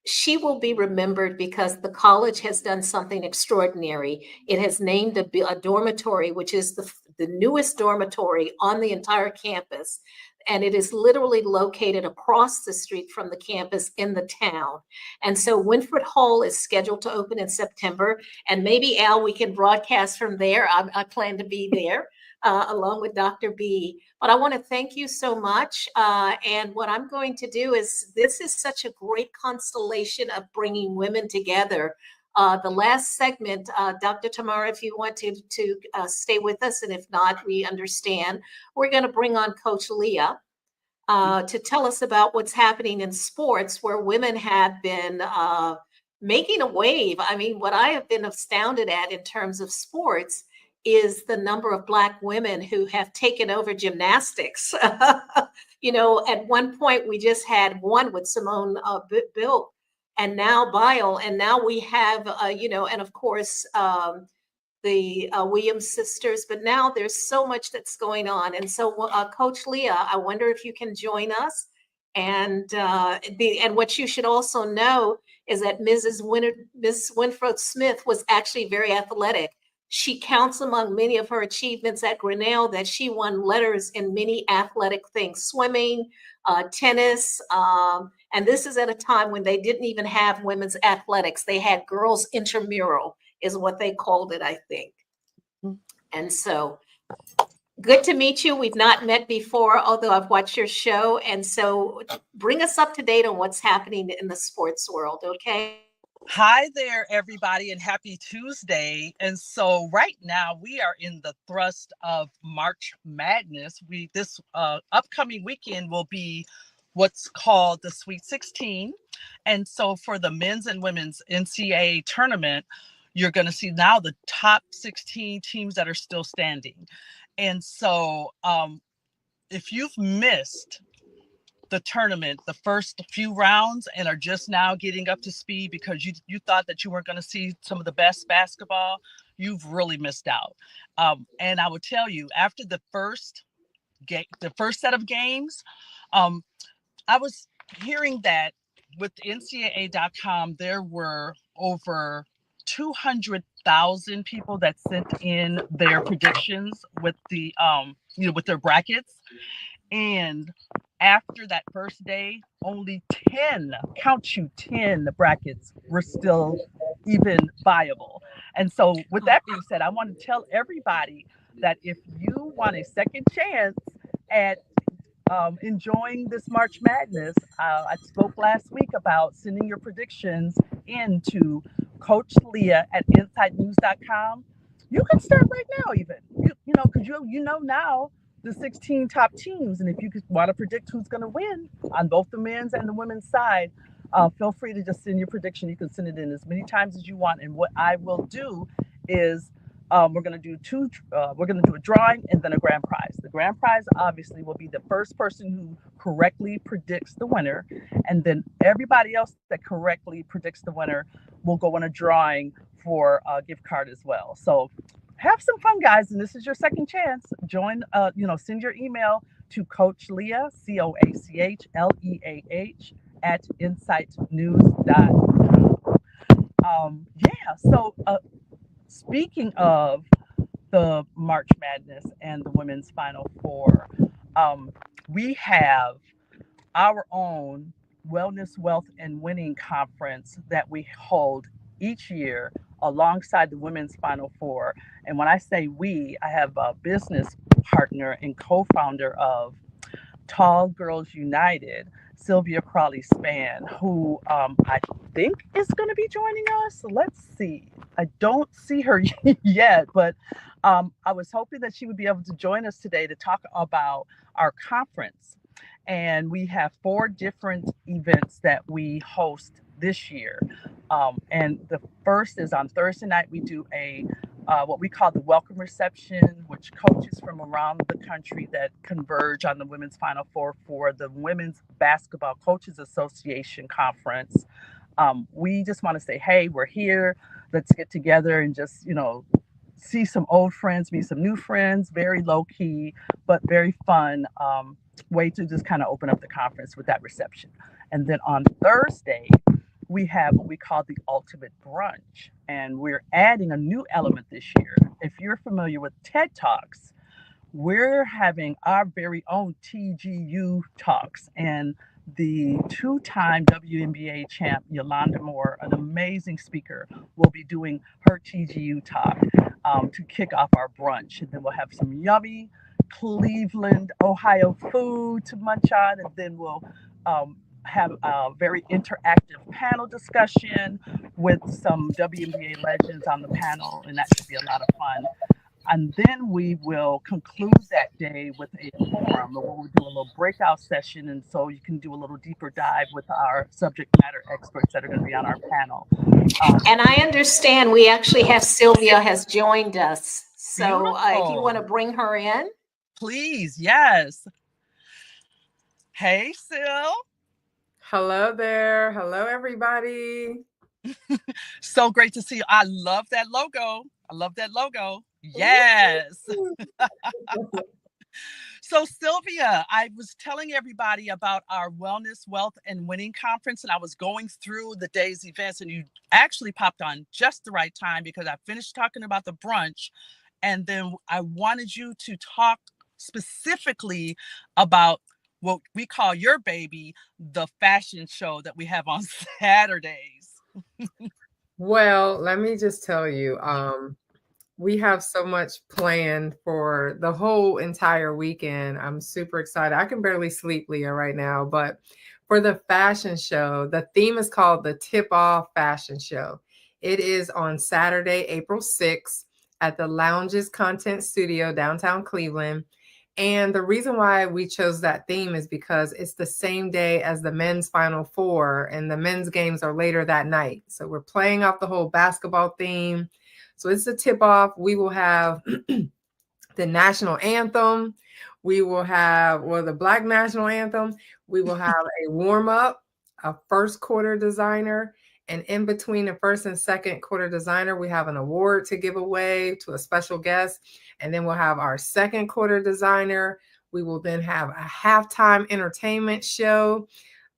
she will be remembered because the college has done something extraordinary. It has named a dormitory, which is the newest dormitory on the entire campus. And it is literally located across the street from the campus in the town. And so Winfred Hall is scheduled to open in September. And maybe, Al, we can broadcast from there. I plan to be there along with Dr. B. But I want to thank you so much. And what I'm going to do is, this is such a great constellation of bringing women together. The last segment, Dr. Tamara, if you want to stay with us, and if not, we understand. We're going to bring on Coach Leah to tell us about what's happening in sports, where women have been making a wave. I mean, what I have been astounded at in terms of sports is the number of Black women who have taken over gymnastics. You know, at one point we just had one with Simone Biles. And now Bile, and now we have, and of course, the Williams sisters, but now there's so much that's going on. And so, Coach Leah, I wonder if you can join us. And what you should also know is that Miss Renfrow Smith was actually very athletic. She counts among many of her achievements at Grinnell that she won letters in many athletic things, swimming, tennis, and this is at a time when they didn't even have women's athletics. They had girls intramural is what they called it, I think. And so good to meet you. We've not met before, although I've watched your show. And so bring us up to date on what's happening in the sports world, okay? Hi there, everybody, and happy Tuesday. And so right now we are in the thrust of March Madness. This upcoming weekend will be what's called the Sweet 16. And so for the men's and women's NCAA tournament, you're going to see now the top 16 teams that are still standing. And so if you've missed the tournament, the first few rounds, and are just now getting up to speed because you thought that you weren't going to see some of the best basketball, you've really missed out. And I would tell you, after the first set of games, I was hearing that with NCAA.com, there were over 200,000 people that sent in their predictions with the with their brackets. And after that first day, only 10 brackets were still even viable. And so with that being said, I want to tell everybody that if you want a second chance at enjoying this March Madness, I spoke last week about sending your predictions into Coach Leah at InsideNews.com. You can start right now, even because you know now the 16 top teams, and if you want to predict who's going to win on both the men's and the women's side, feel free to just send your prediction. You can send it in as many times as you want, and what I will do is we're going to do a drawing and then a grand prize. The grand prize obviously will be the first person who correctly predicts the winner, and then everybody else that correctly predicts the winner will go on a drawing for a gift card as well. So have some fun, guys, and this is your second chance. Join, send your email to Coach Leah, CoachLeah at insightnews.com. So speaking of the March Madness and the Women's Final Four, we have our own Wellness, Wealth, and Winning Conference that we hold each year alongside the Women's Final Four. And when I say we, I have a business partner and co-founder of Tall Girls United, Sylvia Crawley-Spann, who I think is going to be joining us. Let's see. I don't see her yet, but I was hoping that she would be able to join us today to talk about our conference. And we have 4 different events that we host this year. And the first is on Thursday night. We do a what we call the welcome reception, which coaches from around the country that converge on the Women's Final Four for the Women's Basketball Coaches Association Conference. We just want to say, hey, we're here. Let's get together and just, see some old friends, meet some new friends. Very low key, but very fun way to just kind of open up the conference with that reception. And then on Thursday, we have what we call the ultimate brunch. And we're adding a new element this year. If you're familiar with TED Talks, we're having our very own TGU Talks. And the 2-time WNBA champ, Yolanda Moore, an amazing speaker, will be doing her TGU Talk to kick off our brunch. And then we'll have some yummy Cleveland, Ohio food to munch on. And then we'll have a very interactive panel discussion with some WNBA legends on the panel, and that should be a lot of fun. And then we will conclude that day with a forum where we'll do a little breakout session, and so you can do a little deeper dive with our subject matter experts that are going to be on our panel. And I understand we actually have Sylvia has joined us. So if you want to bring her in. Please, yes. Hey, Sil. Hello there. Hello, everybody. So great to see you. I love that logo. Yes. So Sylvia, I was telling everybody about our Wellness, Wealth, and Winning Conference, and I was going through the day's events, and you actually popped on just the right time because I finished talking about the brunch, and then I wanted you to talk specifically about what we call your baby, the fashion show that we have on Saturdays. Well, let me just tell you, we have so much planned for the whole entire weekend. I'm super excited. I can barely sleep, Leah, right now. But for the fashion show, the theme is called the Tip Off Fashion Show. It is on Saturday, April 6th at the Lounges Content Studio, downtown Cleveland. And the reason why we chose that theme is because it's the same day as the men's Final Four, and the men's games are later that night. So we're playing off the whole basketball theme. So it's a tip off. We will have the national anthem. We will have, the Black national anthem. We will have a warm up, a first quarter designer. And in between the first and second quarter designer, we have an award to give away to a special guest. And then we'll have our second quarter designer. We will then have a halftime entertainment show.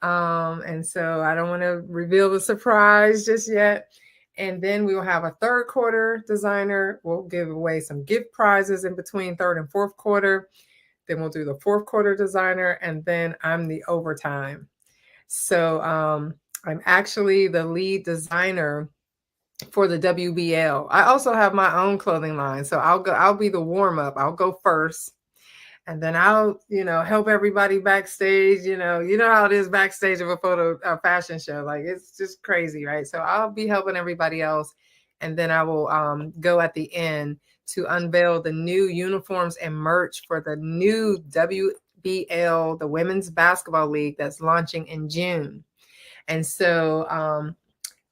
And so I don't want to reveal the surprise just yet. And then we will have a third quarter designer. We'll give away some gift prizes in between third and fourth quarter. Then we'll do the fourth quarter designer. And then I'm the overtime. So I'm actually the lead designer for the WBL. I also have my own clothing line. So I'll be the warm up. I'll go first. And then I'll, help everybody backstage. You know how it is backstage of a fashion show. Like, it's just crazy, right? So I'll be helping everybody else. And then I will go at the end to unveil the new uniforms and merch for the new WBL, the Women's Basketball League, that's launching in June. And so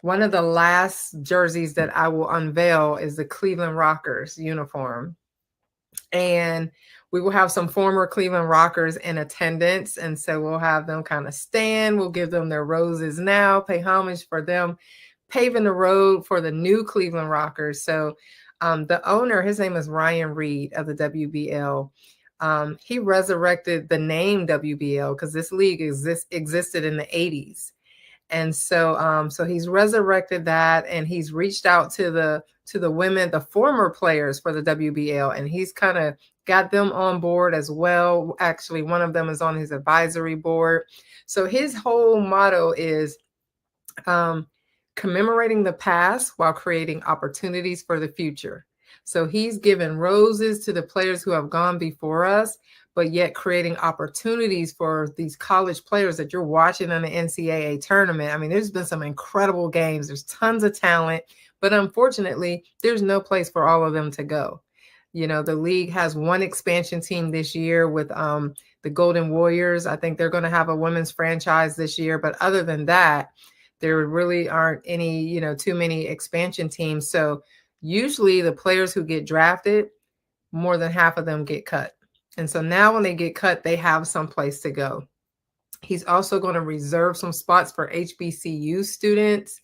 one of the last jerseys that I will unveil is the Cleveland Rockers uniform. And we will have some former Cleveland Rockers in attendance. And so we'll have them kind of stand. We'll give them their roses now, pay homage for them, paving the road for the new Cleveland Rockers. So the owner, his name is Ryan Reed of the WBL. He resurrected the name WBL because this league existed in the 80s. And so so he's resurrected that, and he's reached out to the women, the former players for the WBL, and he's kind of got them on board as well. Actually, one of them is on his advisory board. So his whole motto is commemorating the past while creating opportunities for the future. So he's given roses to the players who have gone before us, but yet creating opportunities for these college players that you're watching in the NCAA tournament. I mean, there's been some incredible games. There's tons of talent, but unfortunately, there's no place for all of them to go. You know, the league has one expansion team this year with the Golden Warriors. I think they're going to have a women's franchise this year. But other than that, there really aren't any, you know, too many expansion teams. So usually the players who get drafted, more than half of them get cut. And so now when they get cut, they have some place to go. He's also going to reserve some spots for HBCU students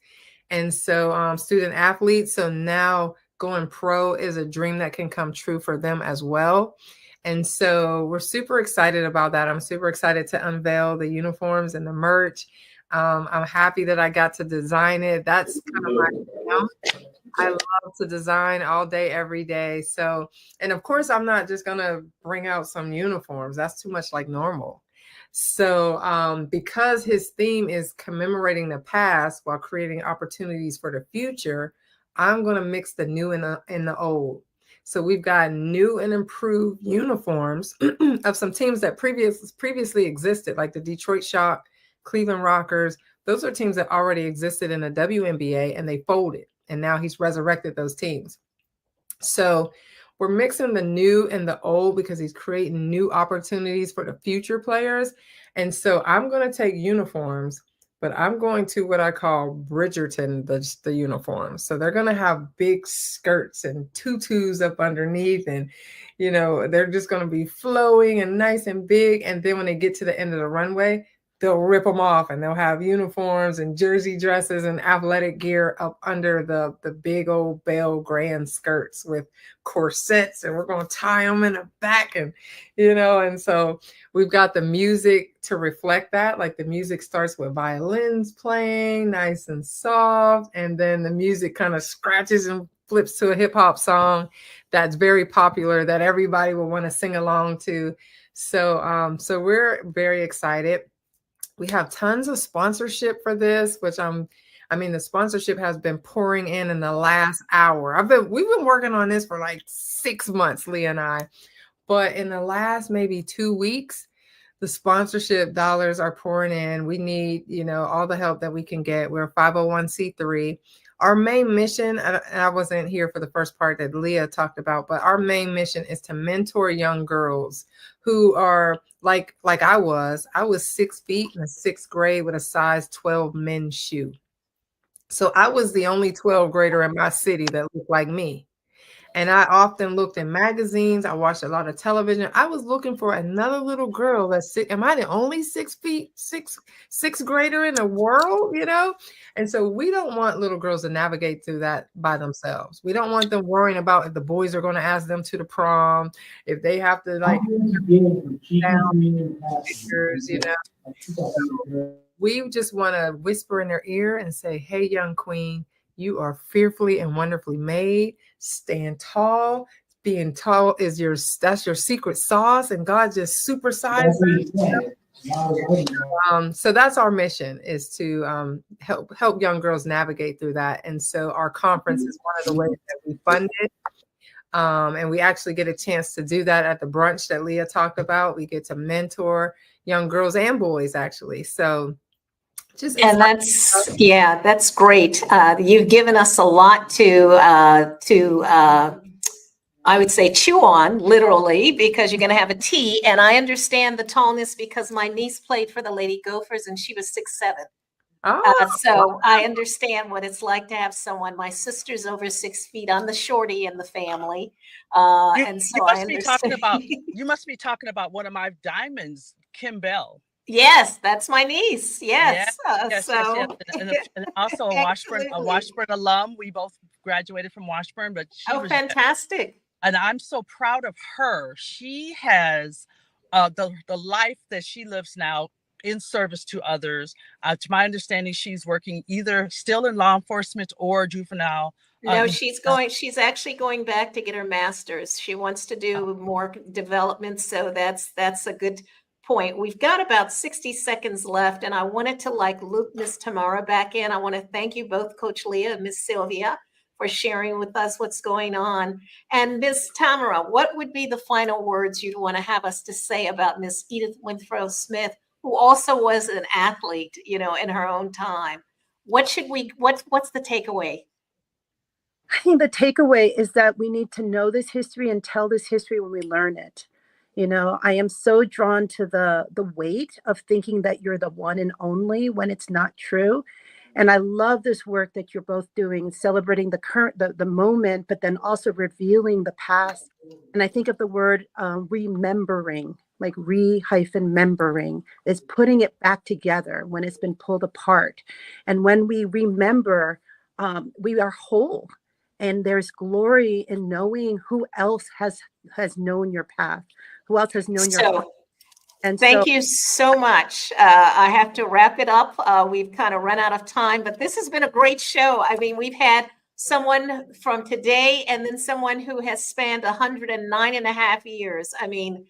and so student athletes. So now going pro is a dream that can come true for them as well. And so we're super excited about that. I'm super excited to unveil the uniforms and the merch. I'm happy that I got to design it. That's kind of my jam. I love to design all day, every day. So, and of course, I'm not just going to bring out some uniforms. That's too much like normal. So because his theme is commemorating the past while creating opportunities for the future, I'm going to mix the new and the old. So we've got new and improved uniforms of some teams that previously existed, like the Detroit Shock, Cleveland Rockers. Those are teams that already existed in the WNBA and they folded. And now he's resurrected those teams. So we're mixing the new and the old because he's creating new opportunities for the future players. And so I'm going to take uniforms, but I'm going to what I call Bridgerton, the uniforms. So they're going to have big skirts and tutus up underneath. And, you know, they're just going to be flowing and nice and big. And then when they get to the end of the runway, they'll rip them off and they'll have uniforms and jersey dresses and athletic gear up under the big old Belle Grand skirts with corsets, and we're going to tie them in the back, and, you know, and so we've got the music to reflect that. Like the music starts with violins playing nice and soft, and then the music kind of scratches and flips to a hip hop song that's very popular that everybody will want to sing along to. So, so we're very excited. We have tons of sponsorship for this, which I mean, the sponsorship has been pouring in the last hour. We've been working on this for like 6 months, Leah and I, but in the last maybe 2 weeks, the sponsorship dollars are pouring in. We need, you know, all the help that we can get. We're a 501c3. Our main mission, and I wasn't here for the first part that Leah talked about, but our main mission is to mentor young girls who are like I was 6 feet in the 6th grade with a size 12 men's shoe. So I was the only 12th grader in my city that looked like me. And I often looked in magazines. I watched a lot of television. I was looking for another little girl am I the only 6 feet, sixth grader in the world, you know? And so we don't want little girls to navigate through that by themselves. We don't want them worrying about if the boys are going to ask them to the prom, if they have to like down pictures, you know? So we just want to whisper in their ear and say, hey, young queen, you are fearfully and wonderfully made. Stand tall. Being tall is that's your secret sauce, and God just supersized it. So that's our mission, is to help young girls navigate through that. And so our conference is one of the ways that we fund it. And we actually get a chance to do that at the brunch that Leah talked about. We get to mentor young girls and boys, actually. So and that's great. You've given us a lot to I would say chew on, literally, because you're going to have a tea. And I understand the tallness because my niece played for the Lady Gophers and she was 6'7". So I understand what it's like to have someone. My sister's over 6 feet. I'm the shorty in the family, and so I understand. You must be talking about one of my diamonds, Kim Bell. Yes, that's my niece. Yes. Yes. And also a Washburn alum. We both graduated from Washburn, but she was fantastic. And I'm so proud of her. She has the life that she lives now in service to others. To my understanding, she's working either still in law enforcement or juvenile. No, she's actually going back to get her master's. She wants to do more development. So that's a good point. We've got about 60 seconds left, and I wanted to loop Miss Tamara back in. I want to thank you both, Coach Leah and Miss Sylvia, for sharing with us what's going on. And Miss Tamara, what would be the final words you'd want to have us to say about Miss Edith Renfrow Smith, who also was an athlete, in her own time? What's the takeaway? I think the takeaway is that we need to know this history and tell this history when we learn it. You know, I am so drawn to the weight of thinking that you're the one and only when it's not true. And I love this work that you're both doing, celebrating the current, the moment, but then also revealing the past. And I think of the word remembering, like re-membering, is putting it back together when it's been pulled apart. And when we remember, we are whole. And there's glory in knowing who else has known your path, who else has known your path. And thank you so much. I have to wrap it up. We've kind of run out of time, but this has been a great show. I mean, we've had someone from today and then someone who has spanned 109.5 years. I mean,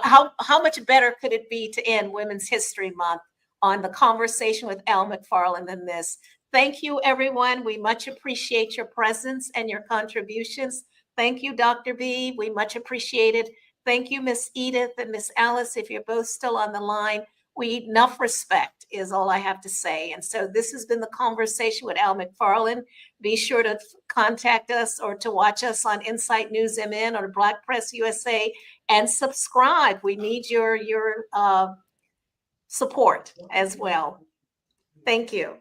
how much better could it be to end Women's History Month on the conversation with Al McFarlane than this? Thank you, everyone. We much appreciate your presence and your contributions. Thank you, Dr. B. We much appreciate it. Thank you, Miss Edith and Miss Alice, if you're both still on the line. Enough respect is all I have to say. And so this has been the conversation with Al McFarlane. Be sure to contact us or to watch us on Insight News MN or Black Press USA and subscribe. We need your support as well. Thank you.